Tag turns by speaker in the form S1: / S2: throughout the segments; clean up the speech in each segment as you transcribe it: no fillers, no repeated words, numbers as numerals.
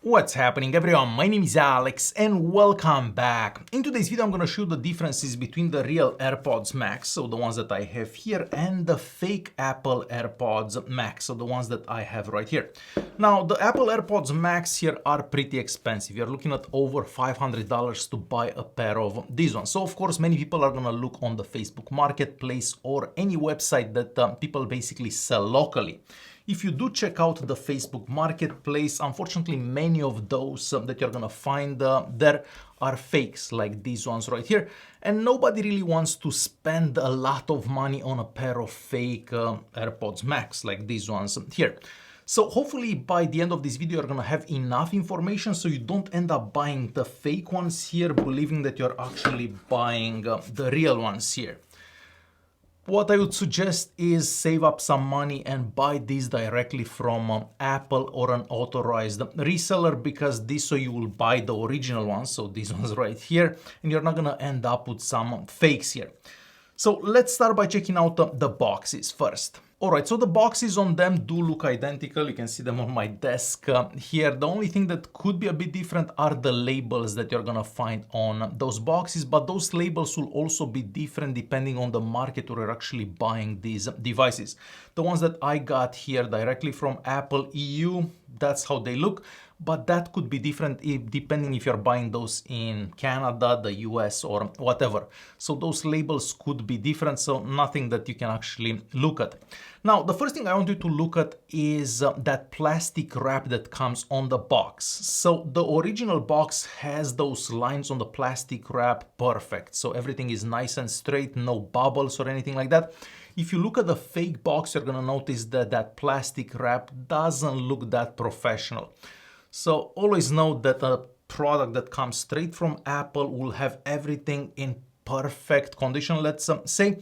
S1: What's happening everyone, my name is Alex and welcome back. In today's video I'm gonna show the differences between the real AirPods Max, so the ones that I have here, and the fake Apple AirPods Max, so the ones that I have right here. Now the Apple AirPods Max here are pretty expensive. You're looking at over $500 to buy a pair of these ones. So of course many people are gonna look on the Facebook Marketplace or any website that people basically sell locally. If you do check out the Facebook Marketplace, unfortunately, many of those that you're gonna find there are fakes, like these ones right here. And nobody really wants to spend a lot of money on a pair of fake AirPods Max, like these ones here. So hopefully by the end of this video, you're gonna have enough information so you don't end up buying the fake ones here, believing that you're actually buying the real ones here. What I would suggest is save up some money and buy these directly from Apple or an authorized reseller, because this so you will buy the original ones, so these ones right here, and you're not gonna end up with some fakes here. So let's start by checking out the boxes first. Alright, so the boxes on them do look identical. You can see them on my desk here. The only thing that could be a bit different are the labels that you're gonna find on those boxes, but those labels will also be different depending on the market where you're actually buying these devices. The ones that I got here directly from Apple EU, that's how they look. But that could be different depending if you're buying those in Canada, the US, or whatever. So those labels could be different, so nothing that you can actually look at. Now, the first thing I want you to look at is that plastic wrap that comes on the box. So the original box has those lines on the plastic wrap perfect. So everything is nice and straight, no bubbles or anything like that. If you look at the fake box, you're gonna notice that that plastic wrap doesn't look that professional. So always note that a product that comes straight from Apple will have everything in perfect condition, let's say.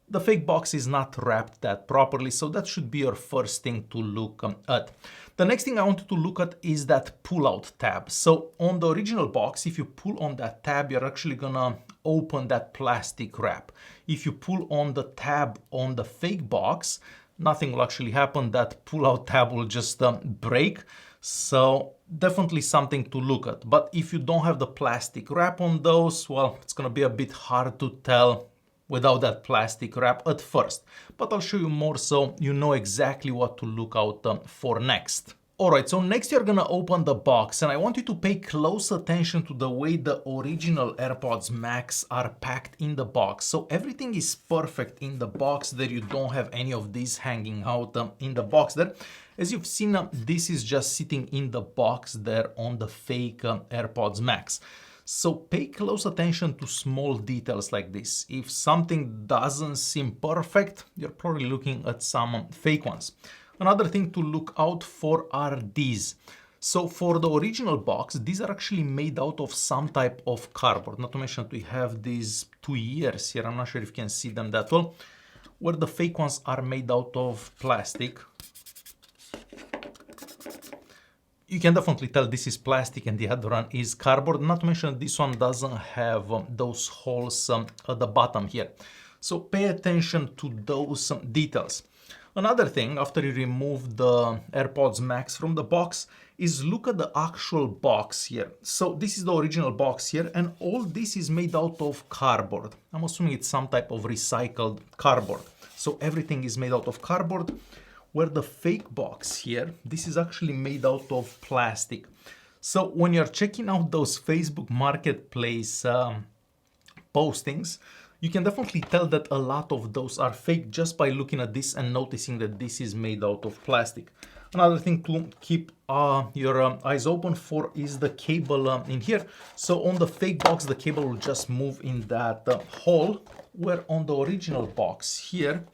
S1: The fake box is not wrapped that properly, so that should be your first thing to look at. The next thing I wanted to look at is that pull-out tab. So on the original box, if you pull on that tab, you're actually gonna open that plastic wrap. If you pull on the tab on the fake box, nothing will actually happen. That pull-out tab will just break. So definitely something to look at. But if you don't have the plastic wrap on those, well, it's gonna be a bit hard to tell without that plastic wrap at first. But I'll show you more so you know exactly what to look out for next. Alright, so next you're gonna open the box, and I want you to pay close attention to the way the original AirPods Max are packed in the box. So everything is perfect in the box there. You don't have any of these hanging out in the box there. As you've seen, this is just sitting in the box there on the fake AirPods Max. So pay close attention to small details like this. If something doesn't seem perfect, you're probably looking at some fake ones. Another thing to look out for are these. So for the original box, these are actually made out of some type of cardboard. Not to mention that we have these 2 ears here. I'm not sure if you can see them that well. Where the fake ones are made out of plastic. You can definitely tell this is plastic and the other one is cardboard. Not to mention this one doesn't have those holes at the bottom here. So pay attention to those details. Another thing, after you remove the AirPods Max from the box, is look at the actual box here. So this is the original box here, and all this is made out of cardboard. I'm assuming it's some type of recycled cardboard. So everything is made out of cardboard. Where the fake box here, this is actually made out of plastic. So when you're checking out those Facebook Marketplace postings, you can definitely tell that a lot of those are fake just by looking at this and noticing that this is made out of plastic. Another thing to keep your eyes open for is the cable in here. So on the fake box, the cable will just move in that hole, where on the original box here,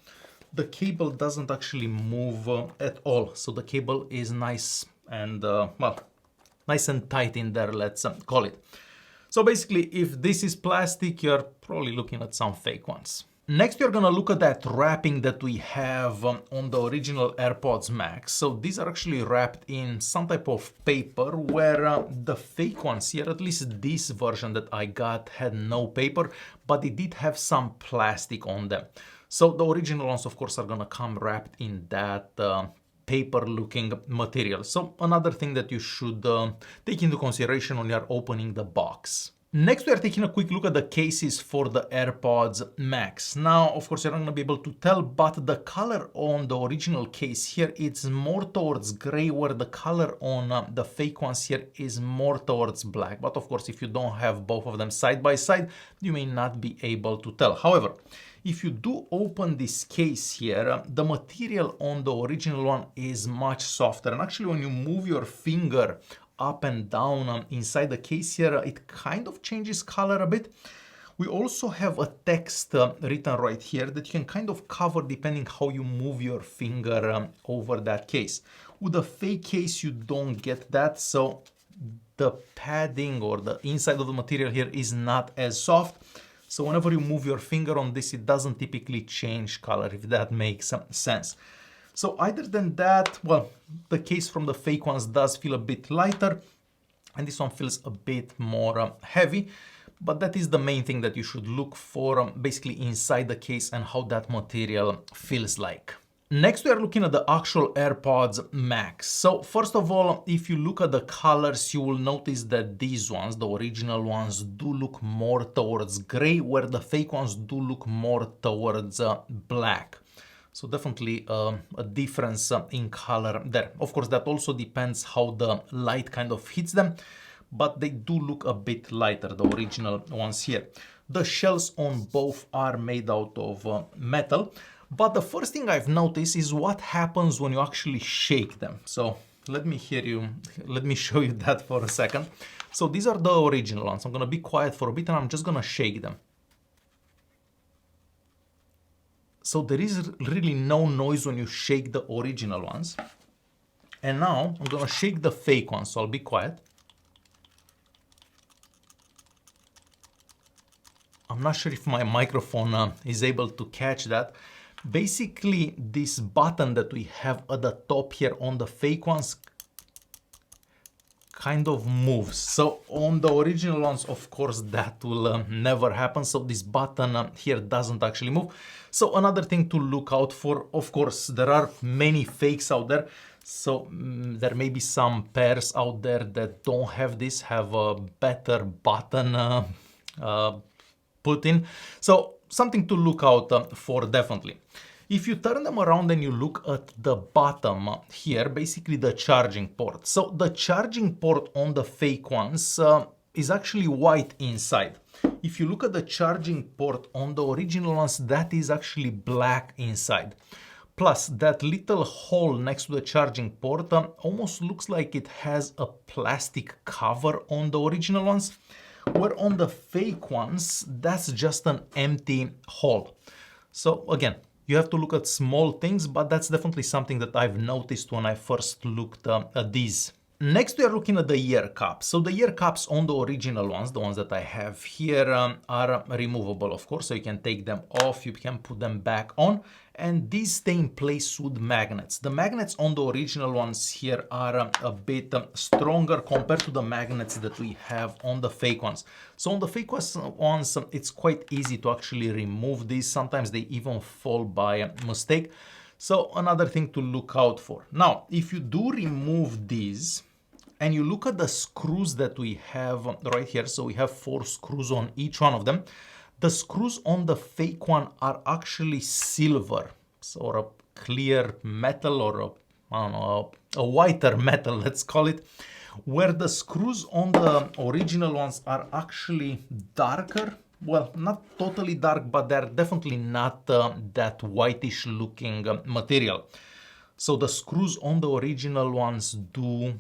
S1: the cable doesn't actually move at all. So the cable is nice and, well, nice and tight in there, let's call it. So basically, if this is plastic, you're probably looking at some fake ones. Next, you're gonna look at that wrapping that we have on the original AirPods Max. So these are actually wrapped in some type of paper, where the fake ones here, at least this version that I got, had no paper, but it did have some plastic on them. So the original ones, of course, are gonna come wrapped in that paper looking material. So another thing that you should take into consideration when you're opening the box. Next, we are taking a quick look at the cases for the AirPods Max. Now, of course, you're not going to be able to tell, but the color on the original case here, it's more towards gray, where the color on the fake ones here is more towards black. But of course, if you don't have both of them side by side, you may not be able to tell. However, if you do open this case here, the material on the original one is much softer. And actually, when you move your finger up and down inside the case here, it kind of changes color a bit. We also have a text written right here that you can kind of cover depending how you move your finger over that case. With the fake case, you don't get that, so the padding or the inside of the material here is not as soft. So whenever you move your finger on this, it doesn't typically change color, if that makes sense. So other than that, well, the case from the fake ones does feel a bit lighter, and this one feels a bit more heavy, but that is the main thing that you should look for basically inside the case and how that material feels like. Next, we are looking at the actual AirPods Max. So first of all, if you look at the colors, you will notice that these ones, the original ones, do look more towards gray, where the fake ones do look more towards black. So definitely a difference in color there. Of course, that also depends how the light kind of hits them, but they do look a bit lighter, the original ones here. The shells on both are made out of metal, but the first thing I've noticed is what happens when you actually shake them. So let me show you that for a second. So these are the original ones. I'm gonna be quiet for a bit and I'm just gonna shake them. So there is really no noise when you shake the original ones. And now I'm gonna shake the fake ones, so I'll be quiet. I'm not sure if my microphone is able to catch that. Basically, this button that we have at the top here on the fake ones kind of moves. So on the original ones, of course, that will never happen. So this button here doesn't actually move. So another thing to look out for, of course, there are many fakes out there. So there may be some pairs out there that don't have this, have a better button put in. So something to look out for definitely. If you turn them around and you look at the bottom here, basically the charging port. So the charging port on the fake ones is actually white inside. If you look at the charging port on the original ones, that is actually black inside. Plus, that little hole next to the charging port almost looks like it has a plastic cover on the original ones, where on the fake ones, that's just an empty hole. So again, you have to look at small things, but that's definitely something that I've noticed when I first looked at these. Next, we are looking at the ear cups. So the ear cups on the original ones, the ones that I have here, are removable, of course. So you can take them off, you can put them back on, and these stay in place with magnets. The magnets on the original ones here are a bit stronger compared to the magnets that we have on the fake ones. So on the fake ones, it's quite easy to actually remove these. Sometimes they even fall by mistake. So another thing to look out for. Now, if you do remove these, and you look at the screws that we have right here, so we have 4 screws on each one of them. The screws on the fake one are actually silver, so a clear metal, or a whiter metal, let's call it, where the screws on the original ones are actually darker. Well, not totally dark, but they're definitely not that whitish looking material. So the screws on the original ones do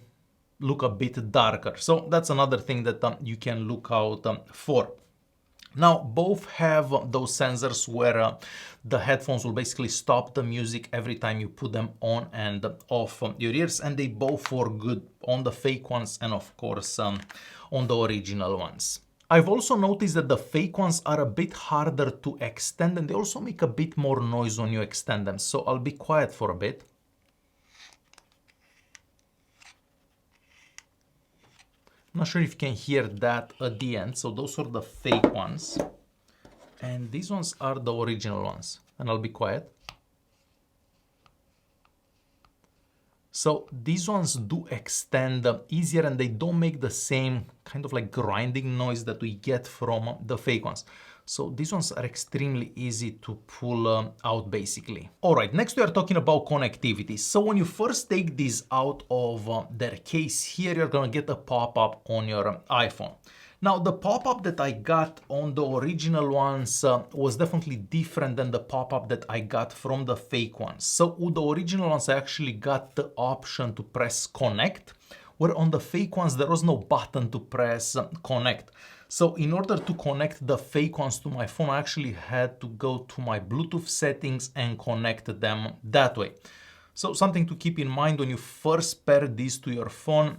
S1: look a bit darker. So that's another thing that you can look out for. Now, both have those sensors where the headphones will basically stop the music every time you put them on and off your ears, and they both work good on the fake ones and of course on the original ones. I've also noticed that the fake ones are a bit harder to extend, and they also make a bit more noise when you extend them. So I'll be quiet for a bit. I'm not sure if you can hear that at the end. So those are the fake ones. And these ones are the original ones. And I'll be quiet. So these ones do extend easier and they don't make the same kind of like grinding noise that we get from the fake ones. So these ones are extremely easy to pull out basically. All right, next we are talking about connectivity. So when you first take these out of their case here, you're gonna get a pop-up on your iPhone. Now, the pop-up that I got on the original ones was definitely different than the pop-up that I got from the fake ones. So with the original ones, I actually got the option to press connect, where on the fake ones, there was no button to press connect. So in order to connect the fake ones to my phone, I actually had to go to my Bluetooth settings and connect them that way. So something to keep in mind when you first pair these to your phone,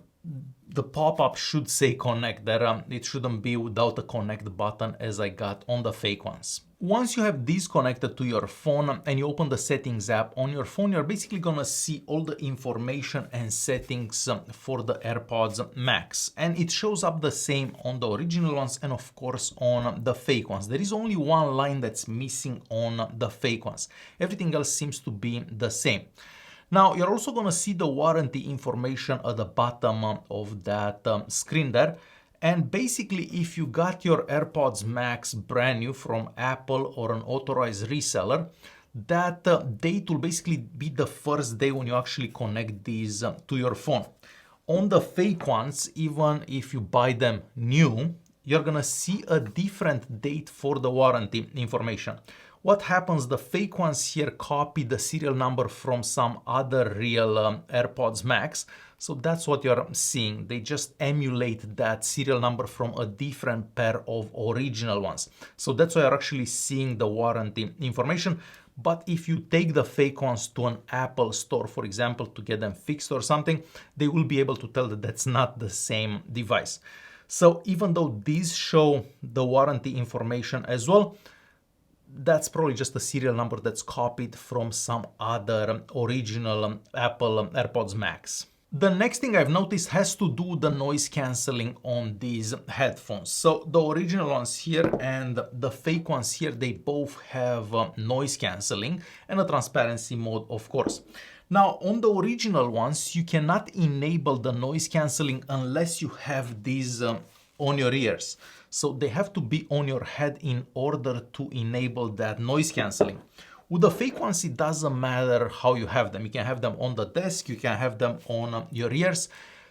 S1: the pop-up should say connect, that it shouldn't be without a connect button as I got on the fake ones. Once you have these connected to your phone and you open the settings app on your phone, you're basically gonna see all the information and settings for the AirPods Max. And it shows up the same on the original ones and of course on the fake ones. There is only one line that's missing on the fake ones. Everything else seems to be the same. Now, you're also going to see the warranty information at the bottom of that screen there. And basically, if you got your AirPods Max brand new from Apple or an authorized reseller, that date will basically be the first day when you actually connect these to your phone. On the fake ones, even if you buy them new, you're going to see a different date for the warranty information. What happens, the fake ones here copy the serial number from some other real AirPods Max. So that's what you're seeing. They just emulate that serial number from a different pair of original ones. So that's why you're actually seeing the warranty information. But if you take the fake ones to an Apple store, for example, to get them fixed or something, they will be able to tell that that's not the same device. So even though these show the warranty information as well, that's probably just a serial number that's copied from some other original Apple AirPods Max. The next thing I've noticed has to do with the noise cancelling on these headphones. So the original ones here and the fake ones here, they both have noise cancelling and a transparency mode, of course. Now, on the original ones, you cannot enable the noise cancelling unless you have these on your ears. So they have to be on your head in order to enable that noise cancelling. With the fake ones, it doesn't matter how you have them. You can have them on the desk, you can have them on your ears.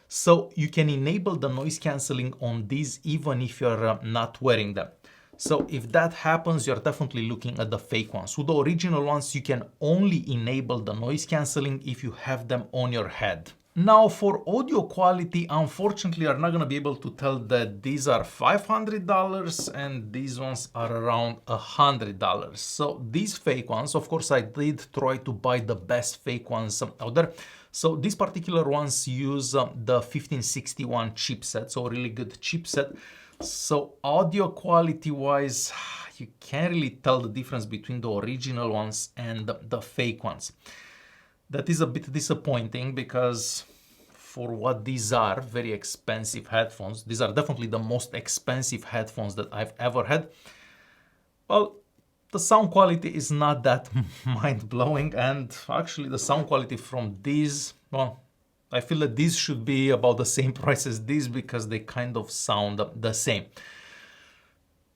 S1: So you can enable the noise cancelling on these even if you're not wearing them. So if that happens, you're definitely looking at the fake ones. With the original ones, you can only enable the noise cancelling if you have them on your head. Now for audio quality, unfortunately, you're not going to be able to tell that these are $500 and these ones are around $100. So these fake ones, of course, I did try to buy the best fake ones out there. So these particular ones use the 1561 chipset, so a really good chipset. So audio quality wise, you can't really tell the difference between the original ones and the fake ones. That is a bit disappointing because for what these are, very expensive headphones, these are definitely the most expensive headphones that I've ever had. Well, the sound quality is not that mind-blowing, and actually the sound quality from these, well, I feel that these should be about the same price as these because they kind of sound the same.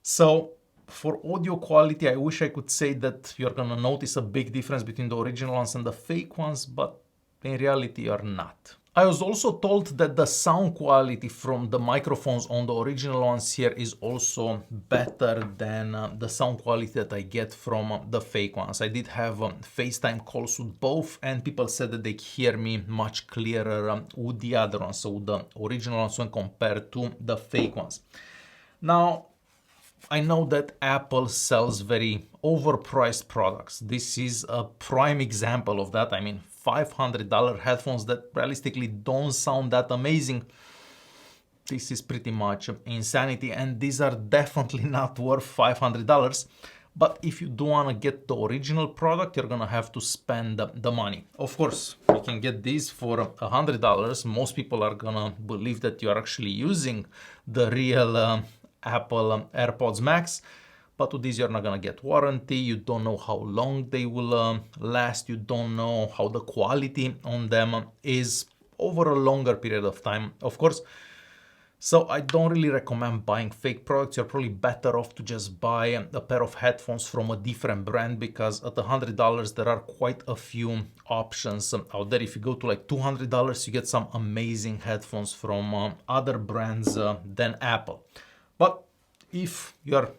S1: So for audio quality, I wish I could say that you're gonna notice a big difference between the original ones and the fake ones, but in reality you're not. I was also told that the sound quality from the microphones on the original ones here is also better than the sound quality that I get from the fake ones. I did have FaceTime calls with both and people said that they hear me much clearer with the other ones, so the original ones when compared to the fake ones. Now, I know that Apple sells very overpriced products. This is a prime example of that. I mean, $500 headphones that realistically don't sound that amazing. This is pretty much insanity, and these are definitely not worth $500. But if you do want to get the original product, you're gonna have to spend the money. Of course, you can get these for $100. Most people are gonna believe that you're actually using the real Apple AirPods Max. But with these, you're not gonna get warranty. You don't know how long they will last. You don't know how the quality on them is over a longer period of time, of course. So I don't really recommend buying fake products. You're probably better off to just buy a pair of headphones from a different brand, because at $100 there are quite a few options out there. If you go to like $200, you get some amazing headphones from other brands than Apple. But if you're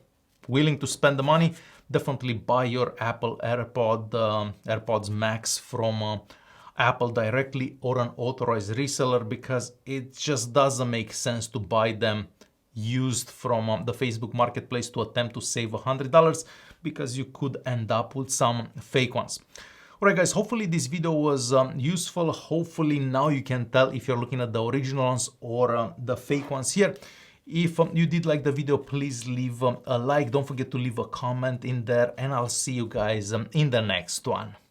S1: willing to spend the money, definitely buy your Apple AirPods Max from Apple directly or an authorized reseller, because it just doesn't make sense to buy them used from the Facebook marketplace to attempt to save $100, because you could end up with some fake ones. Alright guys, hopefully this video was useful. Hopefully now you can tell if you're looking at the original ones or the fake ones here. If you did like the video, please leave a like. Don't forget to leave a comment in there, and I'll see you guys in the next one.